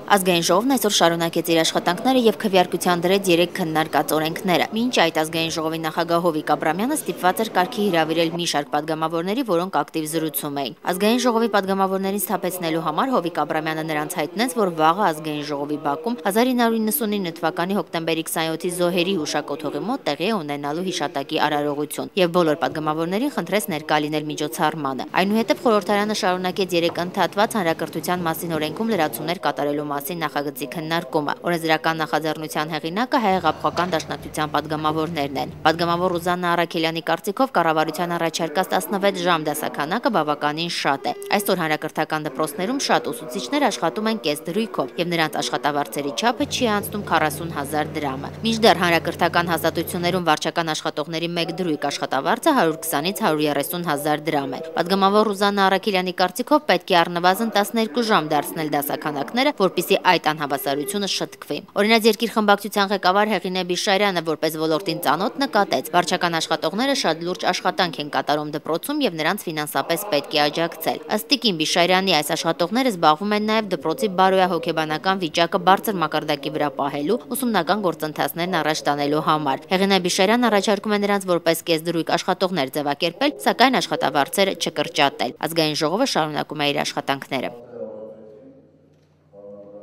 Ազգային ժողովն այսօր շարունակեց իր աշխատանքները եւ քվեարկության դրեց 3 քննարկած օրենքները։ Մինչ այդ ազգային ժողովի նախագահ Հովիկ Աբրամյանը ստիպված էր կարգի հրավիրել մի շարք падգամավորների, որոնք ակտիվ զրուցում էին։ Ազգային ժողովի падգամավորներին սթափեցնելու համար Հովիկ Աբրամյանը նրանց հայտնեց, որ վաղը ազգային ժողովի բակում 1999 թվականի հոկտեմբերի 27-ի զոհերի հուշակոթողի մոտ տեղի է ունենալու հիշատակի արարողություն եւ բոլոր падգամավորներին խնդրեց ներկա լինել միջոցառմանը։ Այնուհետև խորհրդարանը շարունակեց 3 ընդհատված հանրակրթության մասին օրենքում լրացումներ կատարելու մասին նախագծի քննարկումը։ Օրենսդրական նախաձեռնության հեղինակը Հայ-Հեղափոխական դաշնակցության падգամավորներն են։ Падգամավոր Ռուզաննա Արաքելյանի կարծիքով կառավարության առաջարկած 16 ժամ դասաքանակը բավականին շատ է։ Այսօր հանրակրթական դպրոցներում շատ ուսուցիչներ աշխատում են կես դրույքով եւ նրանց աշխատավարձերի չափը չի անցնում 40,000 դրամը։ Մինչդեռ հանրակրթական հաստատություններում վարչական աշխատողների 1 դրույք աշխատավարձը 120-ից 130,000 դրամ է։ Падգամավոր Ռուզաննա Արաքելյանի կարծիքով պետք է առնվազն 12 ժամ դարձնել դասաքանակները, որպեսզի այդ անհավասարությունը շտկվի։ Օրինակ երկիր խմբակցության ղեկավար Հեղինե Բիշարյանը որպես ոլորտին ծանոթ նկատեց, վարչական աշխատողները շատ լուրջ աշխատանք են կատարում դպրոցում եւ նրանց ֆինանսապես պետք է աջակցել։ Ըստ Տիկին Բիշարյանի այս աշխատողները զբաղվում են նաեւ դպրոցի բարոյահոգեբանական վիճակը բարձր մակարդակի վրա պահելու, ուսումնական գործընթացներն առաջ տանելու համար։ Հեղինե Բիշարյանն առաջարկում է նրանց որպես կեսդրույք աշխատողներ ձևակերպել, սակայն աշխատավարձերը չկրճատել։ Ազգային ժողովը շարունակում է իր աշխատանքները։